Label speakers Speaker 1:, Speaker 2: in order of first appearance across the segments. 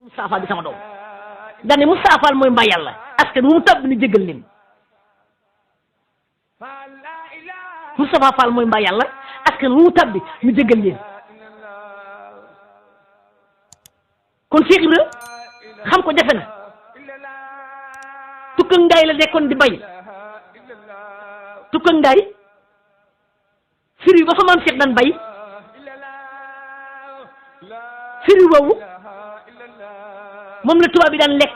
Speaker 1: Moustapha Fall di sama doom daane Moustapha Fall mooy mbaa yàlla askan wu mu tàbb ni jéggal leen Moustapha Fall mooy mbaa yàlla askan wu mu tàbbi ñu jéggal leen kon Cheikh Ibra xam ko jafe na tukkang ngaay la nekkoon di bay tukkang ngaay firi ba fa maam Cheikh daan bay firi woowu moom la tubaab bi daan lekk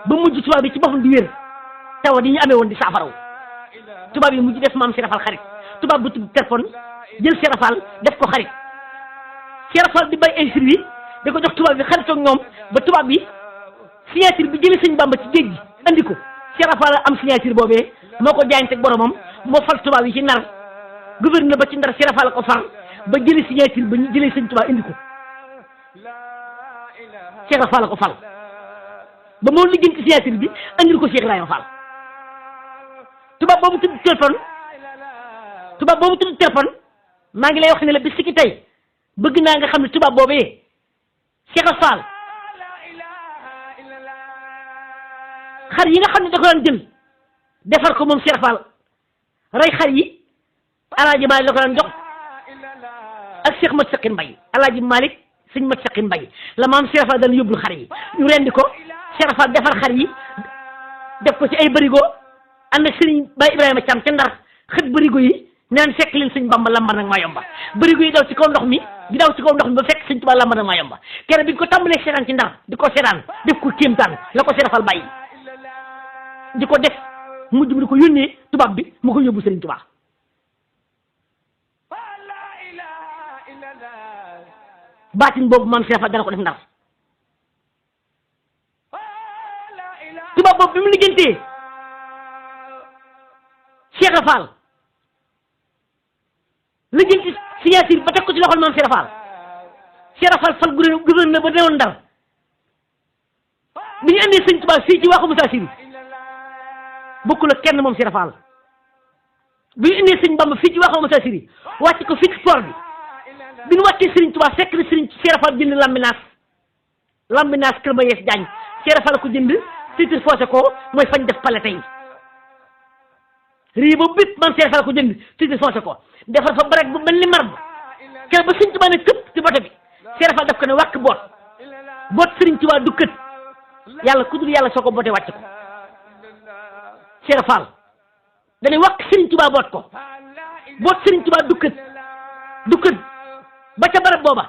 Speaker 1: ba mujj tubaab bi ci boppam di wér tawa di ñu amee woon di saafaraw tubaab yi mujj def maam Cheikh Fall xarit tubaab bu tudd téléphone jël Cheikh Fall def ko xarit Cheikh Fall di bay ay firi da ko jox tubaab bi xaritoog ñoom ba tubaab bi signature bi jëlee sëñ Bamba ci géej gi andi ko Cheikh Fall am signature boobee moo ko jaayante boromam moo fal tubaab yi ci Ndar gouverneur ba ci Ndar Cheikh Fall ko far ba jëlee signature ba ñu jëlee sëñ tubaab indi ko Cheikh Fall ko fal ba moo liggéey ci signature bi andil ko Cheikh Ibrahima Fall tubaab boobu tudd téléphone maa ngi lay wax ne la bis ki tey bëgg naa nga xam ne tubaab boobee Cheikh Fall xar yi nga xam ne da ko daan jël defar ko moom Cheikh Fall rey xar yi alaaji Malick la ko daan jox ak Cheikh Mat Saqin Mbay alaaji Malick sëñ Mat Saqin Mbay la maam Cheikh Fall daan yóbbul xar yi ñu rendi ko Cheikh Fall defar xar yi def ko ci ay bërigo ànd ak sëriñ Baye Ibrahima Thiam ca Ndar xët bërigo yi neen fekk leen sëñ Bamba lambar nag maa yomba bërigo yi daw ci kaw ndox mi di daw ci kaw ndox mi ba fekk sëñ Tuubaa lambar nag maa yomba kenn bi ñu ko tàmbalee seetaan ci Ndar di ko seetaan def ko kéemtaan la ko Cheikh Fall bàyyi di ko def mujj bi di ko yónnee tubaab bi mu ko yóbbu sëriñ Tuubaa baatin boobu maam Cheikh Fall dana ko def Ndar tubaab boobu bi mu liggéeyantee Cheikh Fall liggéeyanti signature ba teg ko ci loxol maam Cheikh Fall Cheikh Fall fal gouverneur ba newoon Ndar bi ñu andee sëñ Tuubaa fii ci Waaxu Moussa Siri bokkul ak kenn moom Cheikh Fall bi ñu indee sëñ Bamba fii ci Waaxu Moussa Siri wàcc ko fii ci port bi ñu wàccee Serigne Touba fekk na Serigne Cheikh Fall jënd lambinaas kër ma yees Jaañ Cheikh Fall ko jënd titre foosé ko mooy fañ def pale tey rii boobu bépp man Cheikh Fall ko jënd titre foosé ko defar fa barek bu mel ni marbre kër ba Serigne Touba ne këpp ci boto bi Cheikh Fall daf ko ne wàkk boot Serigne Touba du kët yàlla ku dul yàlla soo ko bootee wàcc ko Cheikh Fall dañuy wàkk Serigne Touba boot Serigne Touba du kët ba ca barab booba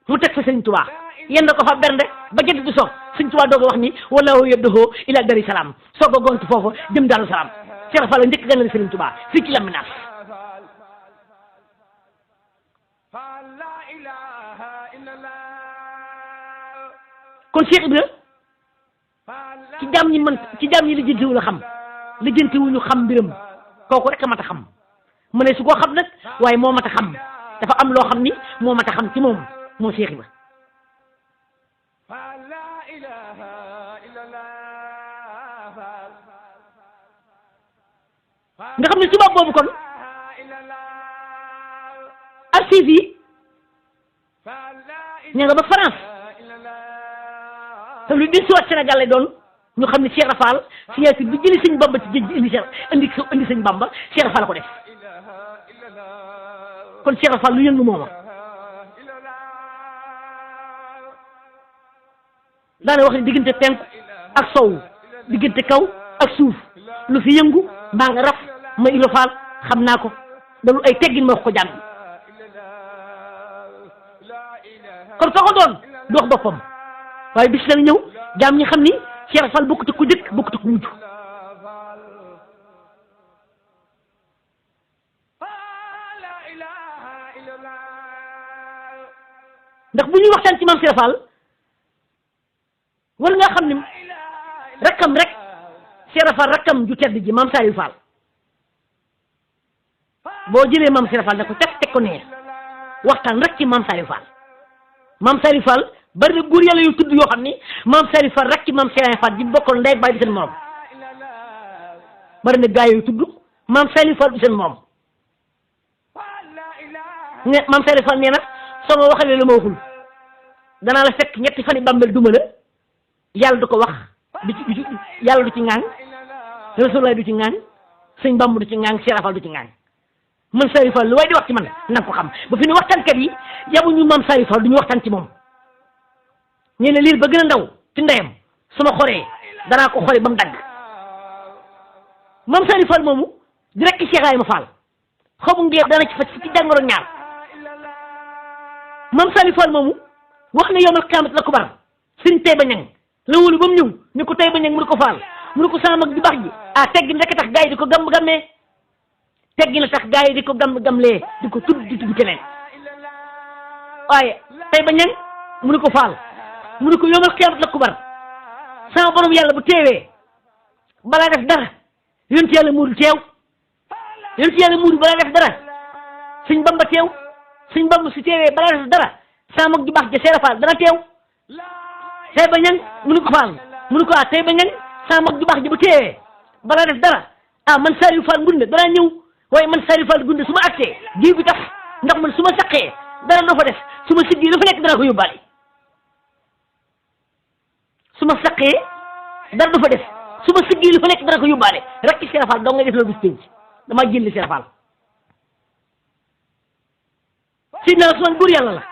Speaker 1: mu teg fa sëñ Tuubaa yenn ko fa bernde ba jant bi soog sëñ Tuubaa doog a wax ni wallahu yabdahu ila dari salaam soog a gont foofu jëm Daaru Salaam Cheikh Fall njëkk ganale sëriñ Tuubaa fii ci Lambinaas kon Cheikh Ibra ci jaam ñi lijjanti wu ñu xam mbiram kooku rek a mat a xam mu ne su ko xam nag waaye moo mat a xam dafa am loo xam ni moo mat a xam ci moom moo Cheikh Ibra nga xam ne tubaab boobu kon archives yi ña nga ba France te lu di siwaat Sénégal lay doon ñu xam ne Cheikh Fall signature bi jëli sëñ Bamba ci géej gi indi sëñ Bamba Cheikh Fall ko def kon Cheikh Fall lu yëngu mooma daana wax ne diggante penku ak sowu diggante kaw ak suuf lu fi yëngu mbaa nga raf ma Ibra Fall xam naa ko dalu ay teggin ma wax ko jàmm kon fa ko doon du wax boppam waaye bis dana ñëw jaam ñi xam ni Cheikh Fall bokkut ku jëkk bokkut ku mujj ndax bu ñuy waxtaan ci maam Cheikh Fall war nga xam ni rakkam rek Cheikh Fall rakkam ju tedd ji maam Saliou Fall boo jëlee maam Cheikh Fall ne ko teg ko nee waxtaan rek ci maam Saliou Fall bari na góor yàlla yu tudd yoo xam ni maam Saliou Fall rek ci maam Cheikh Fall ji bokkoon ndey baay di seen morom bari na gaa yu tudd maam Saliou Fall di seen morom ne maam Saliou Fall nee na soo ma waxalee lu ma waxul danaa la fekk ñetti fani bàmbel duma la yàlla du ko wax du ci yàlla du ci ŋaaŋ Rasulullah du ci ŋaaŋ sëñ Bamba du ci ŋaaŋ Cheikh Rafal du ci ŋaaŋ man Saliou Fall lu way di wax ci man na nga ko xam ba fi ne waxtaankat yi yabuñu maam Saliou Fall du ñu waxtaan ci moom ñu ne liir ba gën a ndaw ci ndeyam su ma xoree danaa ko xore ba mu dagg maam Saliou Fall moomu direct Cheikh Ibrahima Fall xobu ngeer dana ci faj fukki jàngoro ñaar maam Saliou Fall moomu wax ne yawmal qiyaamat la ko bar sëriñ Taïba Niang la wóolu ba mu ñëw ni ko Taïba Niang mu ne ko Fall mu ne ko sama mag di baax ji teggin rek tax gaa yi di ko gam-gammee teggin la tax gaa yi di ko gam-gamlee di ko tudd di tudd keneen waaye Taïba Niang mu ne ko Fall mu ne ko yawmal qiyaamat la ko bar sama borom yàlla bu teewee balaa def dara yonent yàlla muudu teew yonent yàlla muudu balaa def dara sëñ Bamba teew sëñ Bamba su teewee balaa def dara sama mag ju baax ja Seera Fall dana teew Taïba Niang mu ne ko Fall mu ne ko Taïba Niang sama mag ju baax ja bu teewee balaa def dara man Saliou Fall Ngoundé danaa ñëw waaye man Saliou Fall Ngoundé su ma agsee diw bi tax ndax man su ma saqee dara doo fa def su ma siggi dafa nekk dana ko yóbbaale su ma saqee dara du fa def su ma siggi lu fa nekk dana ko yóbbaale rek ci Seera Fall doo nga def loolu bis pénc damaa jëlli Seera Fall Sidna Usmaan góor yàlla la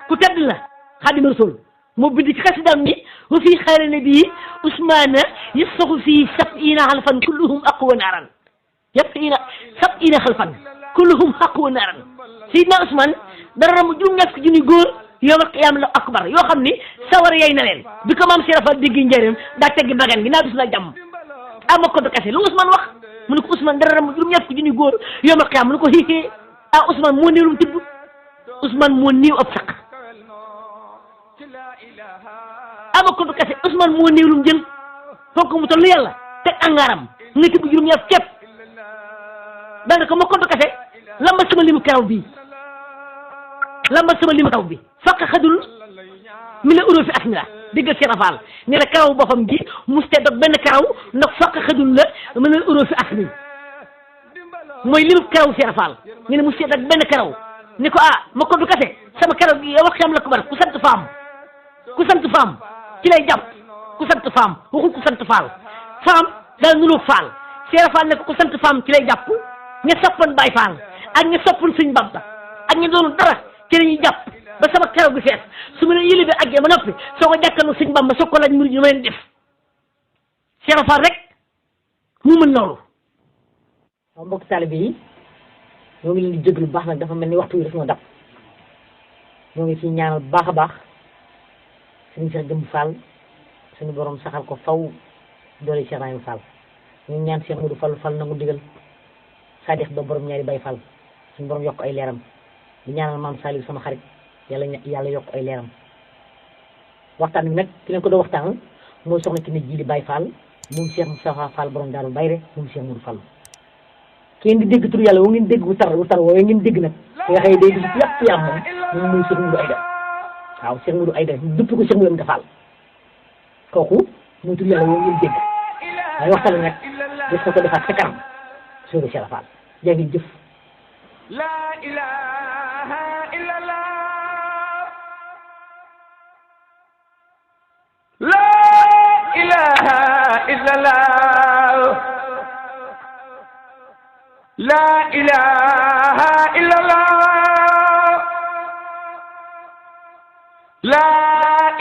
Speaker 1: ku tedd la Xaadimu Rasuul moo bind ci xasidaam ni wa fii xayri nabii Usmaana yasfaxu fii sab'iina xalfan kulluhum aqwa naaran sab'iina xalfan kulluhum aqwa naaran Sidna Usmaan dara mu juróom-ñaar fukki junni góor yawmal qiyaama akbar yoo xam ni sawar yay na leen bi ko maam Seera Fall dégg njëriñam daa teggi bagan gi naa bis la jàmm ama ko do kase lu Usmaan wax mu ne ko Usmaan dara mu juróom-ñaar fukki junni góor yawmal qiyaama mu ne ko hiihee Usmaan moo néewlum tibb Usmaan moo néew ab saq ama ko do kase Usmaan moo néewlum jël foog mu toll yàlla teg angaaram nga tibb juróom-ñaar képp daanaka ma ko do kase lamba sama limu karaw bi faq xadul mi la uroo fi asmila déggal Seera Fall ne la karaw boppam gi muste dog benn karaw ndax faq xadul la mi la uroo fi asmil mooy limu karaw Seera Fall ñu ne muste dog benn karaw ni ko ma ko du kase sama karaw gi yow xam la ko bar ku sant faam ci lay jàpp ku sant faam waxul ku sant faal faam daal nuloo faal Seera Fall ne ko ku sant faam ci lay jàpp ña soppan Baay Faal ak ña soppan Sëñ Bamba ak ña doonu dara ci lañuy jàpp ba sama karaw gi fees su ma ne yële bi àggee ba noppi soo ko jàkkaarloo Sëñ Bamba soo ko laaj murid ñu ma leen def Seera Fall rek mu mën loolu. waaw mbokk taalibe yi ñoo ngi leen di jéglu bu baax nag dafa mel ni waxtu wi daf ñoo dab ñoo ngi ciy ñaanal bu baax a baax suñu Cheikh Jëmb Fall suñu borom saxal ko faw doole Cheikh Ibrahima Fall ñu ñaan Cheikh Modou Fall nangu digal Sadikh ba borom ñaari Baye Fall suñu borom yokk ay leeram di ñaanal maam Saliou sama xarit yàlla yokk ay leeram waxtaan bi nag ki leen ko doon waxtaan mooy soxna ki ne ji di Baye Fall moom Cheikh Moustapha Fall borom Daaru Bayre moom Cheikh Modou Fall ngeen di dégg tur yàlla woo ngeen dégg wu tar woowee ngeen dégg nag nga xëy day gis yàpp yaam moom mooy Cheikh Modou Aïda waaw Cheikh Modou Aïda dëpp ko Cheikh Modou Fall kooku mooy tur yàlla woo ngeen dégg waaye waxtaan bi nag des na ko defaat sa kanam soo Cheikh Fall jaa ngi jëf la ilaha illallah la ilaha illallah la ilaha illallah la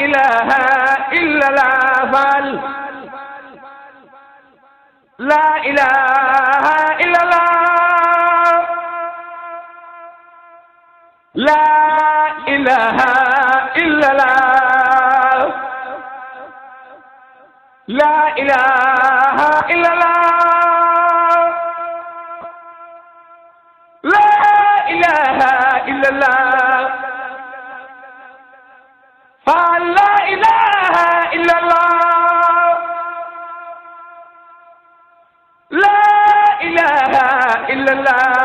Speaker 1: ilaha illallah Fall la ilaha illallah la ilaha illallah la ilaha illallah la ilaha illallah Fall la ilaha illallah la ilaha illallah